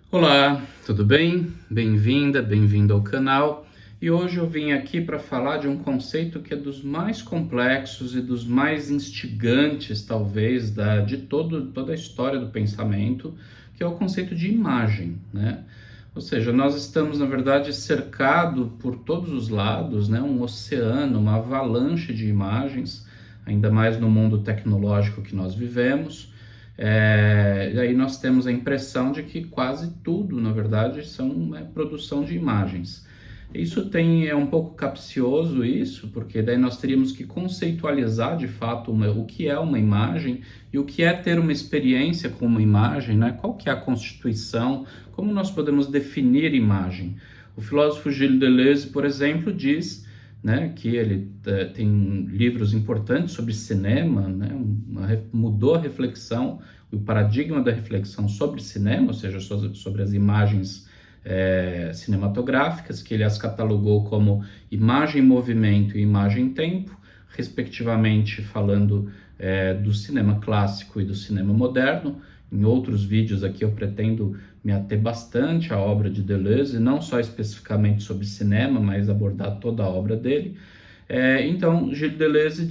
Olá, tudo bem? Bem-vinda, bem-vindo ao canal. E hoje eu vim aqui para falar de um conceito que é dos mais complexos e dos mais instigantes, talvez, toda a história do pensamento, que é o conceito de imagem, né? Ou seja, nós estamos, na verdade, cercados por todos os lados, né? Um oceano, uma avalanche de imagens, ainda mais no mundo tecnológico que nós vivemos. E aí nós temos a impressão de que quase tudo, na verdade, são produção de imagens. É um pouco capcioso isso, porque daí nós teríamos que conceitualizar de fato o que é uma imagem e o que é ter uma experiência com uma imagem, né? Qual que é a constituição, como nós podemos definir imagem. O filósofo Gilles Deleuze, por exemplo, diz, né, que ele tem livros importantes sobre cinema, né, mudou a reflexão, o paradigma da reflexão sobre cinema, ou seja, sobre as imagens cinematográficas, que ele as catalogou como imagem em movimento e imagem em tempo, respectivamente falando do cinema clássico e do cinema moderno. Em outros vídeos aqui eu pretendo me ater bastante à obra de Deleuze, não só especificamente sobre cinema, mas abordar toda a obra dele. Então, Gilles Deleuze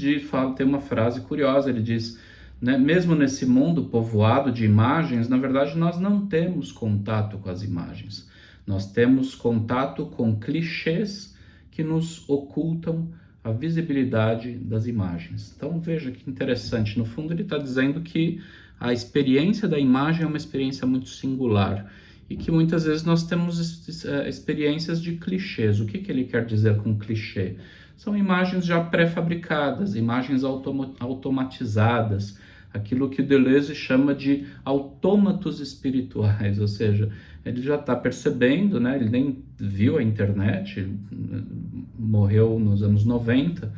tem uma frase curiosa, ele diz, né, mesmo nesse mundo povoado de imagens, na verdade nós não temos contato com as imagens, nós temos contato com clichês que nos ocultam a visibilidade das imagens. Então veja que interessante, no fundo ele está dizendo que a experiência da imagem é uma experiência muito singular e que muitas vezes nós temos experiências de clichês. O que ele quer dizer com clichê? São imagens já pré-fabricadas, imagens automatizadas, aquilo que Deleuze chama de autômatos espirituais, ou seja, ele já está percebendo, né? Ele nem viu a internet, ele morreu nos anos 90,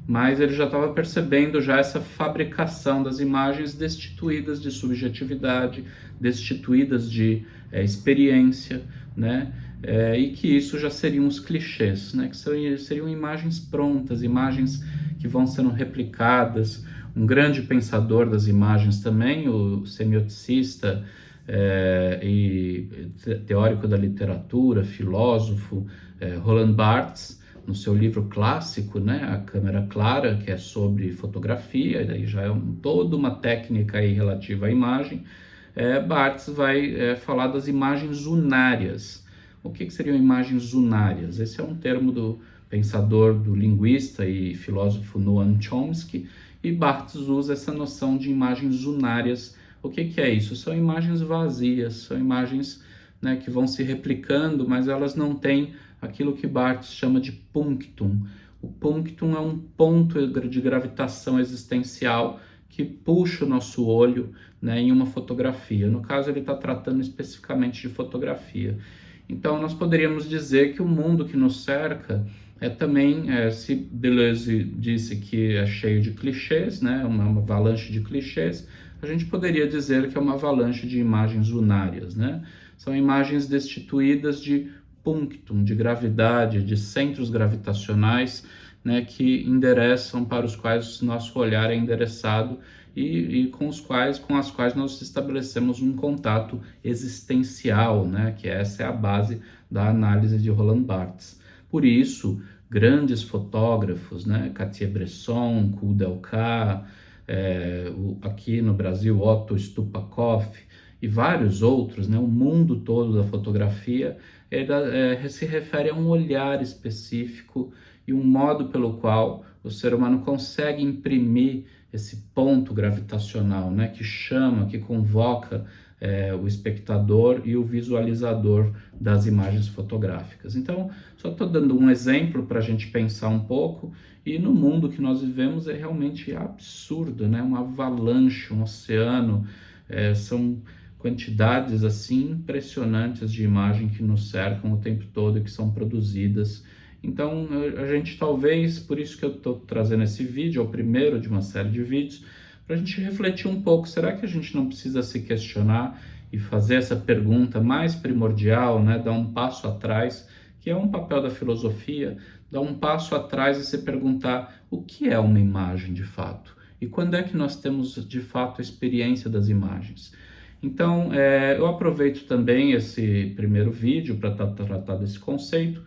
mas ele já estava percebendo já essa fabricação das imagens destituídas de subjetividade, destituídas de experiência, né? E que isso já seriam os clichês, né? Que seriam imagens prontas, imagens que vão sendo replicadas. Um grande pensador das imagens também, o semioticista e teórico da literatura, filósofo, Roland Barthes, no seu livro clássico, né, A Câmera Clara, que é sobre fotografia, e daí já é toda uma técnica aí relativa à imagem, Barthes vai falar das imagens unárias. O que seriam imagens unárias? Esse é um termo do pensador, do linguista e filósofo Noam Chomsky, e Barthes usa essa noção de imagens unárias. O que é isso? São imagens vazias, são imagens, né, que vão se replicando, mas elas não têm aquilo que Barthes chama de punctum. O punctum é um ponto de gravitação existencial que puxa o nosso olho, né, em uma fotografia. No caso, ele está tratando especificamente de fotografia. Então, nós poderíamos dizer que o mundo que nos cerca se Deleuze disse que é cheio de clichês, né, uma avalanche de clichês, a gente poderia dizer que é uma avalanche de imagens unárias, né? São imagens destituídas de punctum, de gravidade, de centros gravitacionais, né, que endereçam para os quais nosso olhar é endereçado e com as quais nós estabelecemos um contato existencial, né, que essa é a base da análise de Roland Barthes. Por isso, grandes fotógrafos, né, Cartier-Bresson, Kudelka, aqui no Brasil, Otto Stupakoff e vários outros, né, o mundo todo da fotografia se refere a um olhar específico e um modo pelo qual o ser humano consegue imprimir esse ponto gravitacional, né, que chama, que convoca o espectador e o visualizador das imagens fotográficas. Então, só estou dando um exemplo para a gente pensar um pouco, e no mundo que nós vivemos é realmente absurdo, né? Uma avalanche, um oceano, são quantidades assim impressionantes de imagem que nos cercam o tempo todo e que são produzidas. Então, a gente talvez, por isso que eu estou trazendo esse vídeo, é o primeiro de uma série de vídeos, para a gente refletir um pouco, será que a gente não precisa se questionar e fazer essa pergunta mais primordial, né? Dar um passo atrás, que é um papel da filosofia, dar um passo atrás e se perguntar o que é uma imagem de fato? E quando é que nós temos de fato a experiência das imagens? Então, eu aproveito também esse primeiro vídeo para tratar desse conceito,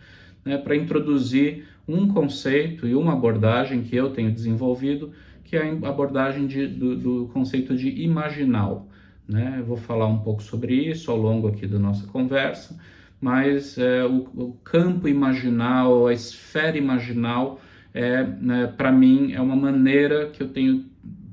né, para introduzir um conceito e uma abordagem que eu tenho desenvolvido, que é a abordagem do conceito de imaginal, né? Eu vou falar um pouco sobre isso ao longo aqui da nossa conversa, mas o campo imaginal, a esfera imaginal, né, para mim, é uma maneira que eu tenho,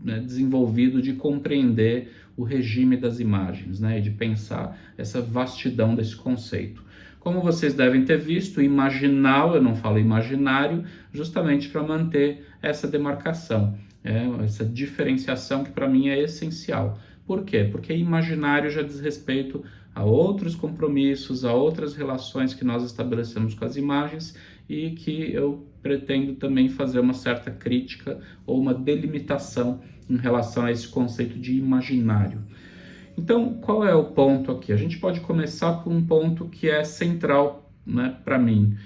né, desenvolvido de compreender o regime das imagens, né, e de pensar essa vastidão desse conceito. Como vocês devem ter visto, imaginal, eu não falo imaginário, justamente para manter essa demarcação, essa diferenciação que para mim é essencial. Por quê? Porque imaginário já diz respeito a outros compromissos, a outras relações que nós estabelecemos com as imagens e que eu pretendo também fazer uma certa crítica ou uma delimitação em relação a esse conceito de imaginário. Então, qual é o ponto aqui? A gente pode começar por um ponto que é central, né, para mim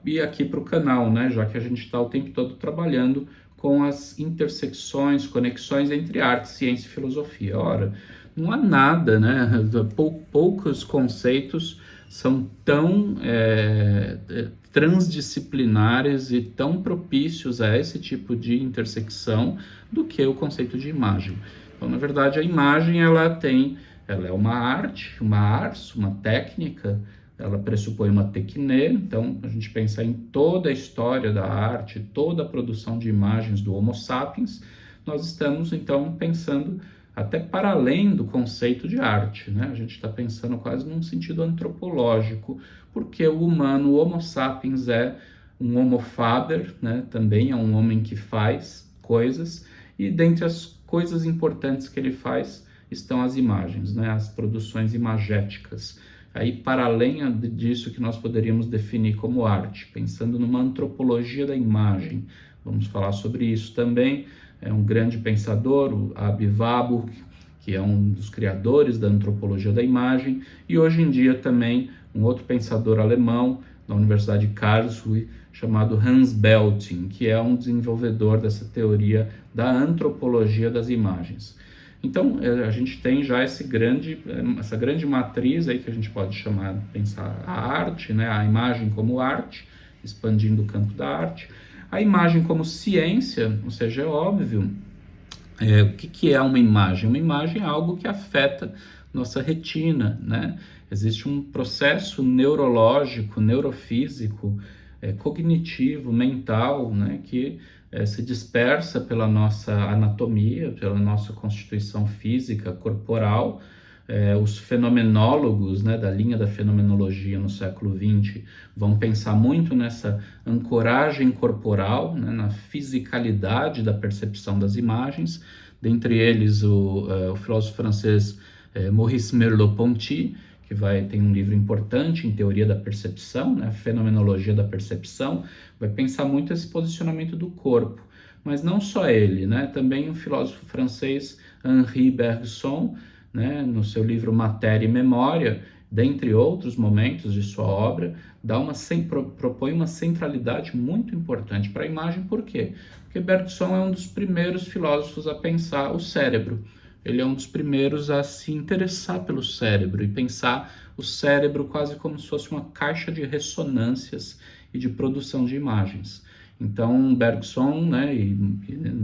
e aqui para o canal, né, já que a gente está o tempo todo trabalhando com as intersecções, conexões entre arte, ciência e filosofia. Ora, não há nada, né? Poucos conceitos são tão transdisciplinares e tão propícios a esse tipo de intersecção do que o conceito de imagem. Então, na verdade, a imagem ela é uma arte, uma ars, uma técnica, ela pressupõe uma tecne. Então, a gente pensa em toda a história da arte, toda a produção de imagens do Homo sapiens, nós estamos, então, pensando até para além do conceito de arte, né? A gente está pensando quase num sentido antropológico, porque o humano, o Homo sapiens, é um homo faber, né? Também é um homem que faz coisas, e dentre as coisas importantes que ele faz estão as imagens, né? As produções imagéticas. Aí, para além disso que nós poderíamos definir como arte, pensando numa antropologia da imagem, vamos falar sobre isso também. É um grande pensador, o Aby Warburg, que é um dos criadores da antropologia da imagem, e hoje em dia também um outro pensador alemão da Universidade de Karlsruhe, chamado Hans Belting, que é um desenvolvedor dessa teoria da antropologia das imagens. Então, a gente tem já essa grande matriz aí que a gente pode chamar, pensar a arte, né? A imagem como arte, expandindo o campo da arte, a imagem como ciência, ou seja, é óbvio, o que é uma imagem? Uma imagem é algo que afeta nossa retina, né? Existe um processo neurológico, neurofísico, cognitivo, mental, né? Que se dispersa pela nossa anatomia, pela nossa constituição física, corporal. Os fenomenólogos, né, da linha da fenomenologia no século XX vão pensar muito nessa ancoragem corporal, né, na fisicalidade da percepção das imagens, dentre eles o filósofo francês Maurice Merleau-Ponty, que tem um livro importante em teoria da percepção, né, fenomenologia da percepção, vai pensar muito esse posicionamento do corpo. Mas não só ele, né, também o filósofo francês Henri Bergson, né, no seu livro Matéria e Memória, dentre outros momentos de sua obra, propõe uma centralidade muito importante para a imagem. Por quê? Porque Bergson é um dos primeiros filósofos a pensar o cérebro. Ele é um dos primeiros a se interessar pelo cérebro e pensar o cérebro quase como se fosse uma caixa de ressonâncias e de produção de imagens. Então, Bergson, né, e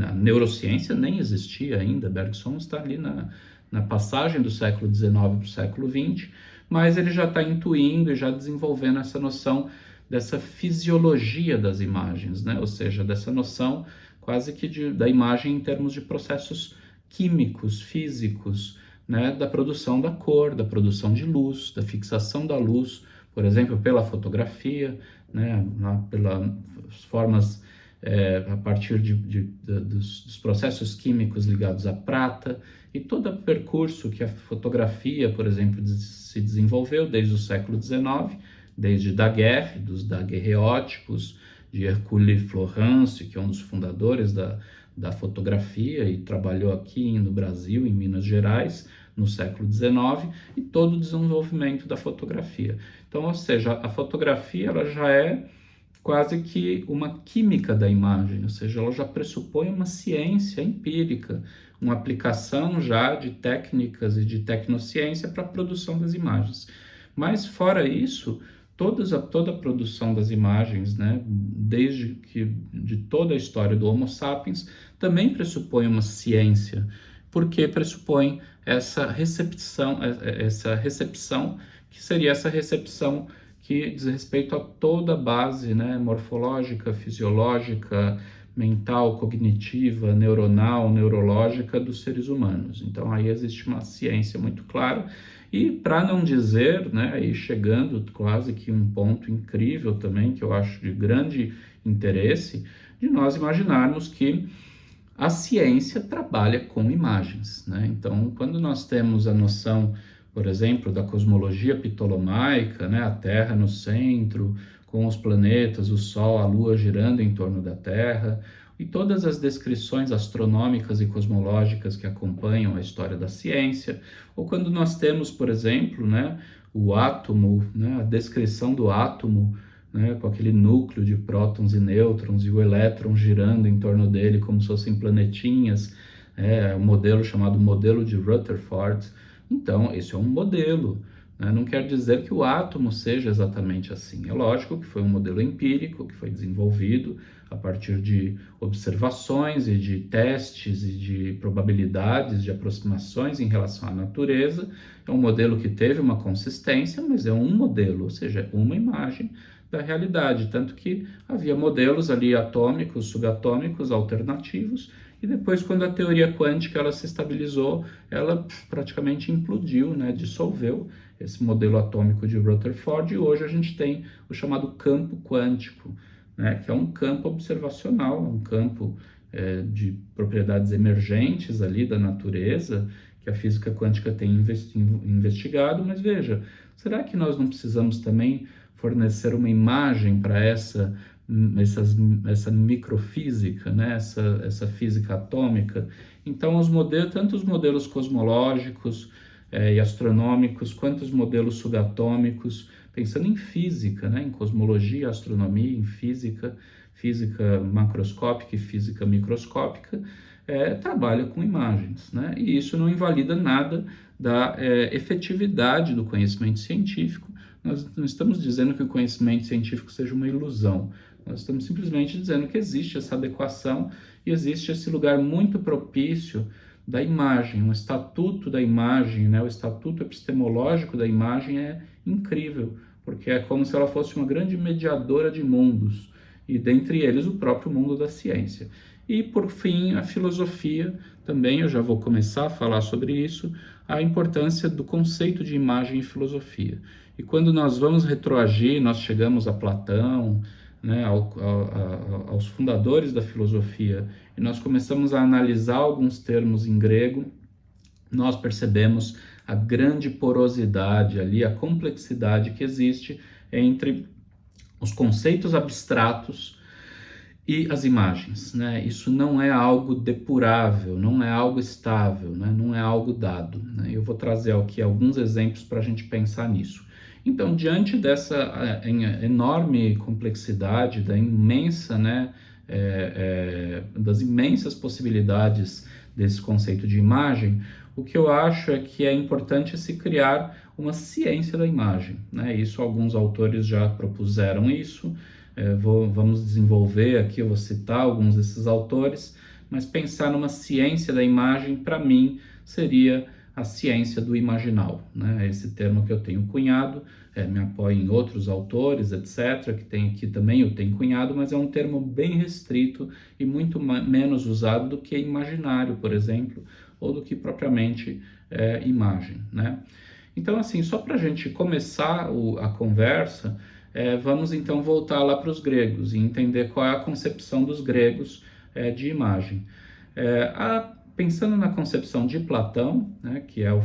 a neurociência nem existia ainda. Bergson está ali na passagem do século XIX para o século XX, mas ele já está intuindo e já desenvolvendo essa noção dessa fisiologia das imagens, né? Ou seja, dessa noção quase que da imagem em termos de processos químicos, físicos, né? Da produção da cor, da produção de luz, da fixação da luz, por exemplo, pela fotografia, né? Pelas formas a partir dos processos químicos ligados à prata, e todo o percurso que a fotografia, por exemplo, se desenvolveu desde o século XIX, desde Daguerre, dos daguerreótipos, de Hercule Florence, que é um dos fundadores da fotografia e trabalhou aqui no Brasil, em Minas Gerais, no século XIX, e todo o desenvolvimento da fotografia. Então, ou seja, a fotografia ela já é quase que uma química da imagem, ou seja, ela já pressupõe uma ciência empírica, uma aplicação já de técnicas e de tecnociência para a produção das imagens. Mas fora isso, toda a produção das imagens, né, desde que de toda a história do Homo sapiens, também pressupõe uma ciência, porque pressupõe essa recepção que seria essa recepção que diz respeito a toda a base, né, morfológica, fisiológica, mental, cognitiva, neuronal, neurológica dos seres humanos. Então aí existe uma ciência muito clara e para não dizer, né, aí chegando quase que um ponto incrível também que eu acho de grande interesse, de nós imaginarmos que a ciência trabalha com imagens, né? Então, quando nós temos a noção, por exemplo, da cosmologia ptolomaica, né, a Terra no centro, com os planetas, o Sol, a Lua girando em torno da Terra, e todas as descrições astronômicas e cosmológicas que acompanham a história da ciência, ou quando nós temos, por exemplo, né, o átomo, né, a descrição do átomo, né, com aquele núcleo de prótons e nêutrons e o elétron girando em torno dele como se fossem planetinhas, um modelo chamado modelo de Rutherford. Então, esse é um modelo, né? Não quer dizer que o átomo seja exatamente assim. É lógico que foi um modelo empírico que foi desenvolvido a partir de observações e de testes e de probabilidades de aproximações em relação à natureza. É um modelo que teve uma consistência, mas é um modelo, ou seja, uma imagem da realidade, tanto que havia modelos ali atômicos, subatômicos, alternativos, e depois quando a teoria quântica ela se estabilizou, ela praticamente implodiu, né, dissolveu esse modelo atômico de Rutherford, e hoje a gente tem o chamado campo quântico, né, que é um campo observacional, um campo de propriedades emergentes ali da natureza, que a física quântica tem investigado, mas veja, será que nós não precisamos também fornecer uma imagem para essa microfísica, né? essa física atômica? Então, tanto os modelos cosmológicos e astronômicos, quanto os modelos subatômicos, pensando em física, né? Em cosmologia, astronomia, em física macroscópica e física microscópica, trabalha com imagens, né? E isso não invalida nada da efetividade do conhecimento científico. Nós não estamos dizendo que o conhecimento científico seja uma ilusão. Nós estamos simplesmente dizendo que existe essa adequação e existe esse lugar muito propício da imagem, um estatuto da imagem, né? O estatuto epistemológico da imagem é incrível, porque é como se ela fosse uma grande mediadora de mundos, e dentre eles o próprio mundo da ciência. E, por fim, a filosofia, também eu já vou começar a falar sobre isso, a importância do conceito de imagem e filosofia. E quando nós vamos retroagir, nós chegamos a Platão, né, aos fundadores da filosofia, e nós começamos a analisar alguns termos em grego, nós percebemos a grande porosidade ali, a complexidade que existe entre os conceitos abstratos e as imagens, né? Isso não é algo depurável, não é algo estável, né? Não é algo dado, né? Eu vou trazer aqui alguns exemplos para a gente pensar nisso. Então, diante dessa enorme complexidade, da imensa, né, das imensas possibilidades desse conceito de imagem, o que eu acho é que é importante se criar uma ciência da imagem, né? Isso alguns autores já propuseram isso. Vamos desenvolver aqui, eu vou citar alguns desses autores, mas pensar numa ciência da imagem, para mim, seria a ciência do imaginal, né? Esse termo que eu tenho cunhado, me apoio em outros autores, etc., que tem aqui também, eu tenho cunhado, mas é um termo bem restrito e muito menos usado do que imaginário, por exemplo, ou do que propriamente imagem, né? Então, assim, só para a gente começar a conversa, vamos então voltar lá para os gregos e entender qual é a concepção dos gregos de imagem. Pensando na concepção de Platão, né, que é um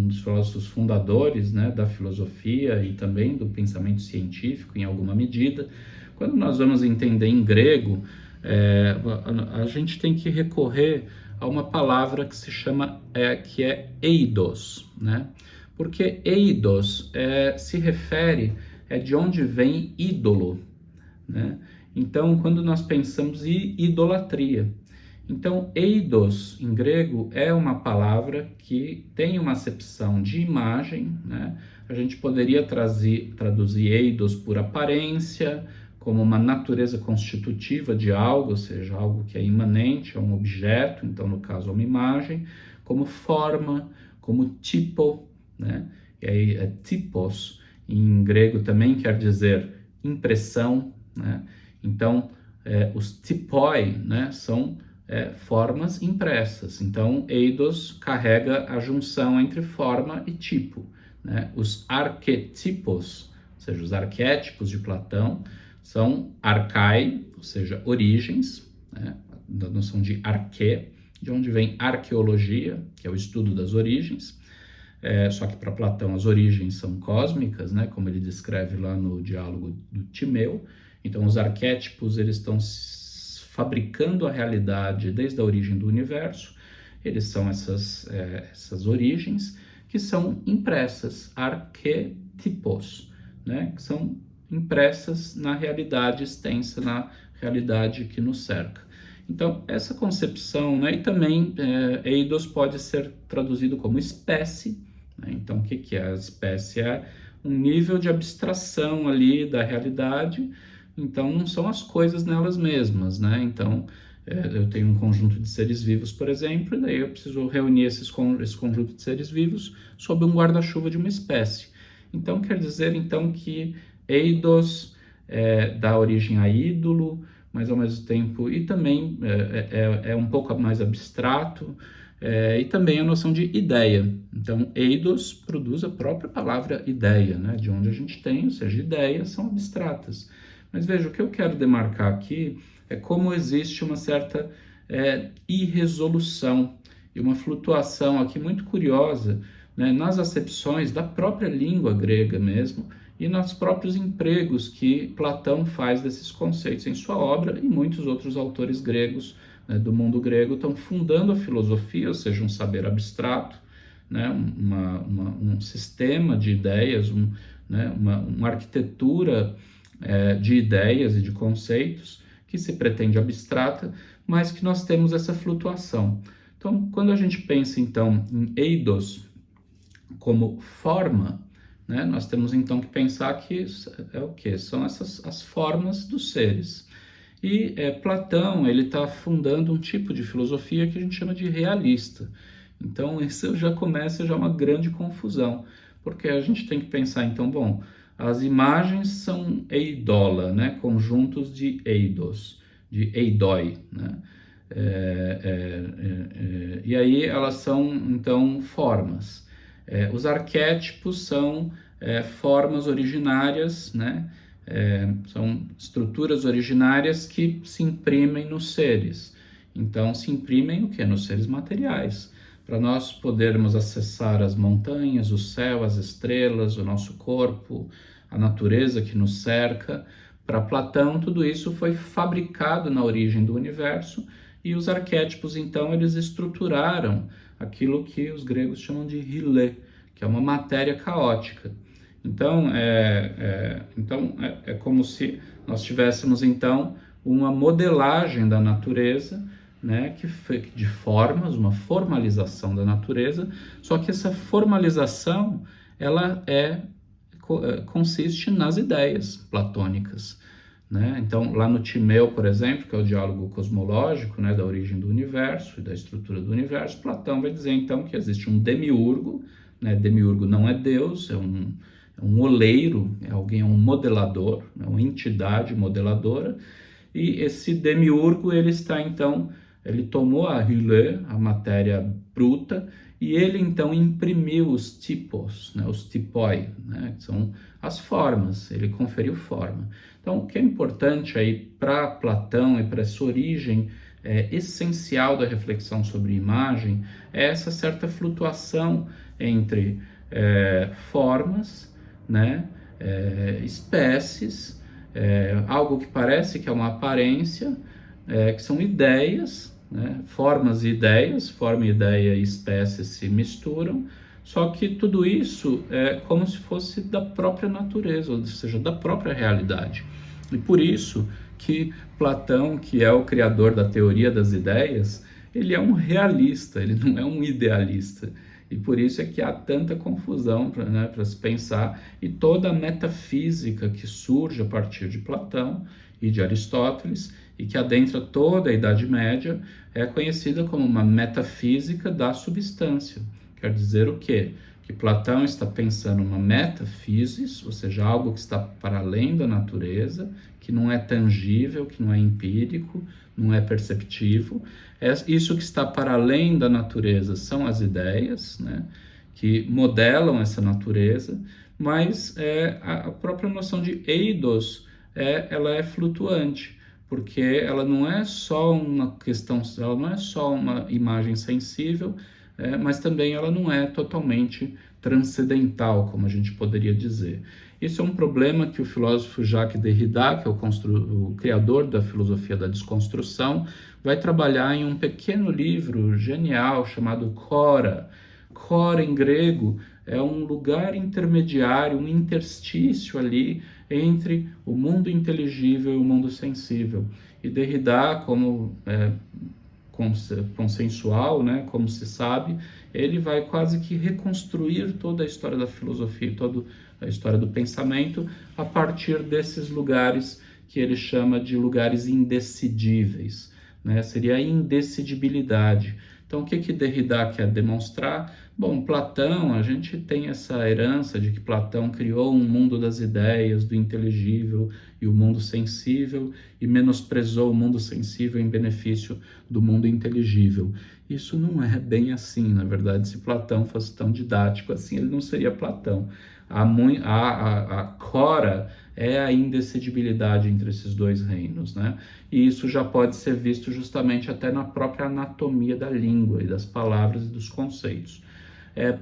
dos filósofos fundadores, né, da filosofia e também do pensamento científico, em alguma medida, quando nós vamos entender em grego, a gente tem que recorrer a uma palavra que se chama, que é eidos, né? Porque eidos se refere de onde vem ídolo, né? Então, quando nós pensamos em idolatria, Então, eidos, em grego, é uma palavra que tem uma acepção de imagem, né? A gente poderia traduzir eidos por aparência, como uma natureza constitutiva de algo, ou seja, algo que é imanente, é um objeto, então, no caso, é uma imagem, como forma, como tipo, né? E aí, typos, em grego também quer dizer impressão, né? Então, os typoi, né, são formas impressas. Então, eidos carrega a junção entre forma e tipo, né? Os arquetipos, ou seja, os arquétipos de Platão, são arcai, ou seja, origens, né? Da noção de arquê, de onde vem arqueologia, que é o estudo das origens. Só que para Platão as origens são cósmicas, né? Como ele descreve lá no diálogo do Timeu. Então, os arquétipos eles estão fabricando a realidade desde a origem do universo. Eles são essas origens que são impressas, arquetipos, né? Que são impressas na realidade extensa, na realidade que nos cerca. Então, essa concepção, né? E também eidos pode ser traduzido como espécie, né? Então, o que é a espécie? É um nível de abstração ali da realidade. Então, não são as coisas nelas mesmas, né? Então, eu tenho um conjunto de seres vivos, por exemplo, e daí eu preciso reunir esse conjunto de seres vivos sob um guarda-chuva de uma espécie. Então, quer dizer, então, que eidos dá origem a ídolo, mas ao mesmo tempo, e também é um pouco mais abstrato, e também a noção de ideia. Então, eidos produz a própria palavra ideia, né? De onde a gente tem, ou seja, ideias são abstratas. Mas veja, o que eu quero demarcar aqui é como existe uma certa irresolução e uma flutuação aqui muito curiosa, né, nas acepções da própria língua grega mesmo e nos próprios empregos que Platão faz desses conceitos em sua obra, e muitos outros autores gregos, né, do mundo grego estão fundando a filosofia, ou seja, um saber abstrato, né, um sistema de ideias, né, uma arquitetura de ideias e de conceitos que se pretende abstrata, mas que nós temos essa flutuação. Então, quando a gente pensa, então, em eidos como forma, né, nós temos, então, que pensar que é o quê? São as formas dos seres. E Platão, ele está fundando um tipo de filosofia que a gente chama de realista. Então, isso já começa uma grande confusão, porque a gente tem que pensar, então, bom, as imagens são eidola, né? Conjuntos de eidos, de eidoi, né? E aí elas são, então, formas. Os arquétipos são formas originárias, né? São estruturas originárias que se imprimem nos seres. Então, se imprimem o quê? Nos seres materiais. Para nós podermos acessar as montanhas, o céu, as estrelas, o nosso corpo, a natureza que nos cerca. Para Platão, tudo isso foi fabricado na origem do universo, e os arquétipos, então, eles estruturaram aquilo que os gregos chamam de hylê, que é uma matéria caótica. Então, é como se nós tivéssemos, então, uma modelagem da natureza, né, que foi de formas, uma formalização da natureza, só que essa formalização, ela consiste nas ideias platônicas, né? Então, lá no Timeu, por exemplo, que é o diálogo cosmológico, né, da origem do universo e da estrutura do universo, Platão vai dizer, então, que existe um demiurgo, né? Demiurgo não é Deus, é um oleiro, é um modelador, é uma entidade modeladora, e esse demiurgo, ele está, então, ele tomou a hylê, a matéria bruta, e ele, então, imprimiu os tipos, né, os tipoi, né, que são as formas, ele conferiu forma. Então, o que é importante aí para Platão e para essa origem essencial da reflexão sobre imagem é essa certa flutuação entre formas, né, espécies, algo que parece que é uma aparência, que são ideias, né, formas e ideias, forma, ideia e espécie se misturam, só que tudo isso é como se fosse da própria natureza, ou seja, da própria realidade. E por isso que Platão, que é o criador da teoria das ideias, ele é um realista, ele não é um idealista. E por isso é que há tanta confusão para se pensar, e toda a metafísica que surge a partir de Platão e de Aristóteles, e que adentra toda a Idade Média, é conhecida como uma metafísica da substância. Quer dizer o quê? Que Platão está pensando uma metaphysis, ou seja, algo que está para além da natureza, que não é tangível, que não é empírico, não é perceptível. Isso que está para além da natureza são as ideias, né, que modelam essa natureza, mas a própria noção de eidos ela é flutuante, porque ela não é só uma questão, ela não é só uma imagem sensível, mas também ela não é totalmente transcendental, como a gente poderia dizer. Isso é um problema que o filósofo Jacques Derrida, que é o criador da filosofia da desconstrução, vai trabalhar em um pequeno livro genial chamado Chora. Chora, em grego, é um lugar intermediário, um interstício ali entre o mundo inteligível e o mundo sensível. E Derrida, como consensual, né, como se sabe, ele vai quase que reconstruir toda a história da filosofia, toda a história do pensamento, a partir desses lugares que ele chama de lugares indecidíveis, né? Seria a indecidibilidade. Então, o que Derrida quer demonstrar? Bom, Platão, a gente tem essa herança de que Platão criou um mundo das ideias, do inteligível e o mundo sensível, e menosprezou o mundo sensível em benefício do mundo inteligível. Isso não é bem assim, na verdade. Se Platão fosse tão didático assim, ele não seria Platão. A cora é a indecidibilidade entre esses dois reinos, né? E isso já pode ser visto justamente até na própria anatomia da língua e das palavras e dos conceitos.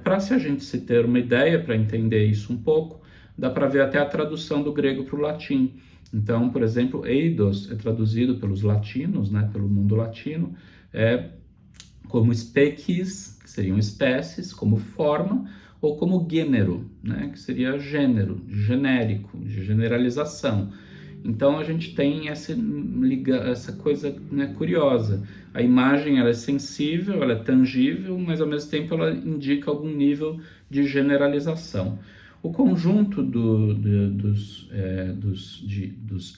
Para se a gente se ter uma ideia, para entender isso um pouco, dá para ver até a tradução do grego para o latim. Então, por exemplo, eidos é traduzido pelos latinos, né, pelo mundo latino, como species, que seriam espécies, como forma, ou como gênero, né, que seria gênero, genérico, de generalização. Então a gente tem essa coisa, né, curiosa. A imagem ela é sensível, ela é tangível, mas ao mesmo tempo ela indica algum nível de generalização. O conjunto dos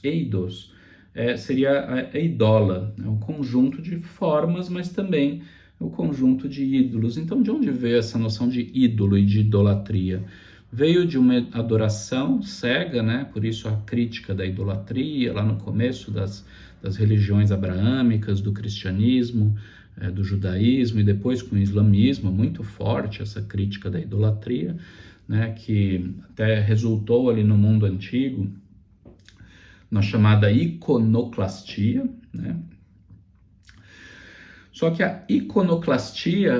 eidos seria a eidola, né, um conjunto de formas, mas também o conjunto de ídolos. Então, de onde veio essa noção de ídolo e de idolatria? Veio de uma adoração cega, né? Por isso a crítica da idolatria, lá no começo das religiões abraâmicas, do cristianismo, do judaísmo, e depois com o islamismo, muito forte essa crítica da idolatria, né? Que até resultou ali no mundo antigo na chamada iconoclastia, né? Só que a iconoclastia,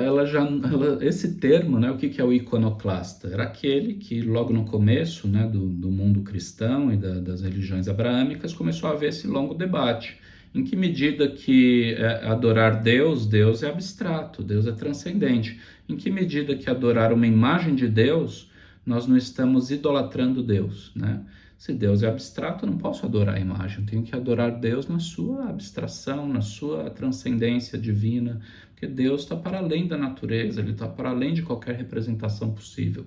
esse termo, né, o que é o iconoclasta? Era aquele que logo no começo, né, do mundo cristão e das religiões abraâmicas começou a haver esse longo debate. Em que medida que adorar Deus é abstrato, Deus é transcendente. Em que medida que adorar uma imagem de Deus, nós não estamos idolatrando Deus, né? Se Deus é abstrato, eu não posso adorar a imagem, eu tenho que adorar Deus na sua abstração, na sua transcendência divina, porque Deus está para além da natureza, ele está para além de qualquer representação possível.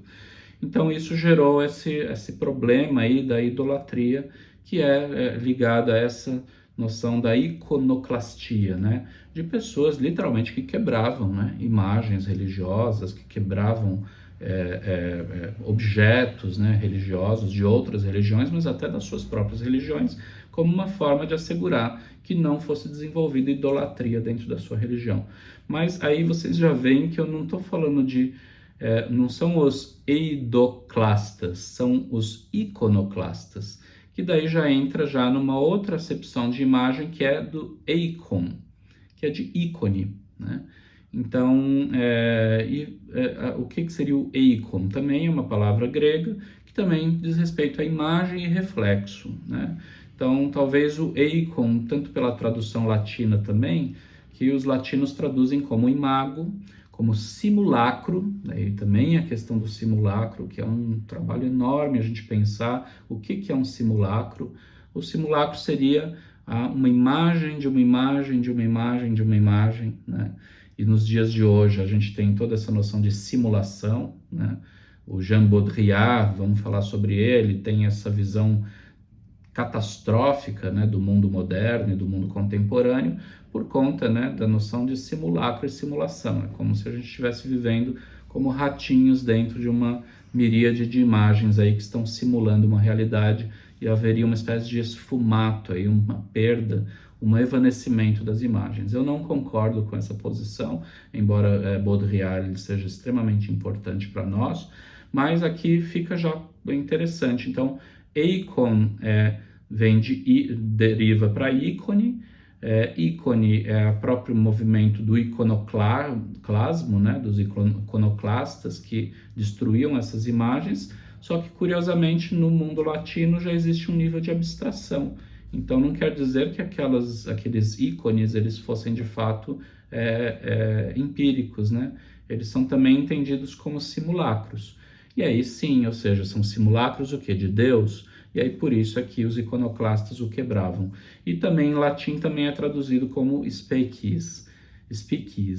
Então isso gerou esse problema aí da idolatria, que é ligada a essa noção da iconoclastia, né? De pessoas literalmente que quebravam, né, imagens religiosas, que quebravam objetos, né, religiosos de outras religiões, mas até das suas próprias religiões, como uma forma de assegurar que não fosse desenvolvida idolatria dentro da sua religião. Mas aí vocês já veem que eu não estou falando não são os eidoclastas, são os iconoclastas, que daí já entra já numa outra acepção de imagem, que é do eikon, que é de ícone, né? Então, o que seria o eikon? Também é uma palavra grega que também diz respeito à imagem e reflexo, né? Então, talvez o eikon, tanto pela tradução latina também, que os latinos traduzem como imago, como simulacro, né? E também a questão do simulacro, que é um trabalho enorme a gente pensar o que é um simulacro. O simulacro seria a uma imagem de uma imagem, de uma imagem, de uma imagem, né? E nos dias de hoje a gente tem toda essa noção de simulação, né? O Jean Baudrillard, vamos falar sobre ele, tem essa visão catastrófica, né, do mundo moderno e do mundo contemporâneo por conta, né, da noção de simulacro e simulação. É como se a gente estivesse vivendo como ratinhos dentro de uma miríade de imagens aí que estão simulando uma realidade e haveria uma espécie de esfumato aí, uma perda, um evanecimento das imagens. Eu não concordo com essa posição, embora Baudrillard ele seja extremamente importante para nós, mas aqui fica já bem interessante. Então, Icon deriva para ícone. Ícone é o próprio movimento do iconoclasmo, né, dos iconoclastas que destruíam essas imagens, só que curiosamente no mundo latino já existe um nível de abstração. Então não quer dizer que aqueles ícones eles fossem de fato empíricos, né? Eles são também entendidos como simulacros. E aí sim, ou seja, são simulacros o quê? De Deus. E aí por isso aqui os iconoclastas o quebravam. E também em latim também é traduzido como species,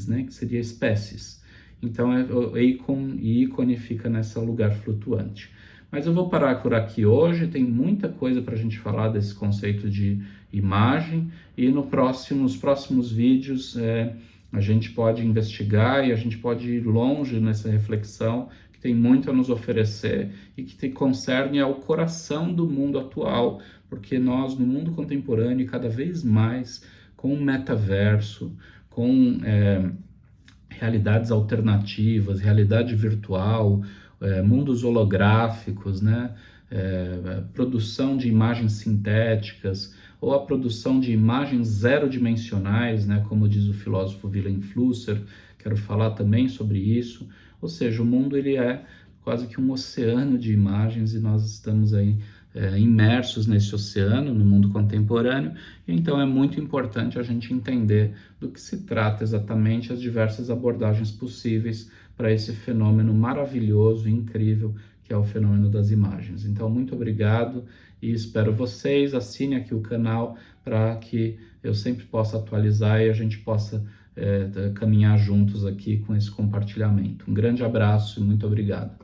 né? Que seria espécies. Então o icon e ícone fica nesse lugar flutuante. Mas eu vou parar por aqui hoje, tem muita coisa para a gente falar desse conceito de imagem e nos próximos vídeos a gente pode investigar e a gente pode ir longe nessa reflexão que tem muito a nos oferecer e que concerne ao coração do mundo atual, porque nós no mundo contemporâneo cada vez mais com o metaverso, com realidades alternativas, realidade virtual, mundos holográficos, né? Produção de imagens sintéticas ou a produção de imagens zero-dimensionais, né? Como diz o filósofo Wilhelm Flusser, quero falar também sobre isso. Ou seja, o mundo ele é quase que um oceano de imagens e nós estamos aí imersos nesse oceano, no mundo contemporâneo, então é muito importante a gente entender do que se trata exatamente as diversas abordagens possíveis para esse fenômeno maravilhoso e incrível que é o fenômeno das imagens. Então, muito obrigado e espero vocês. Assine aqui o canal para que eu sempre possa atualizar e a gente possa caminhar juntos aqui com esse compartilhamento. Um grande abraço e muito obrigado.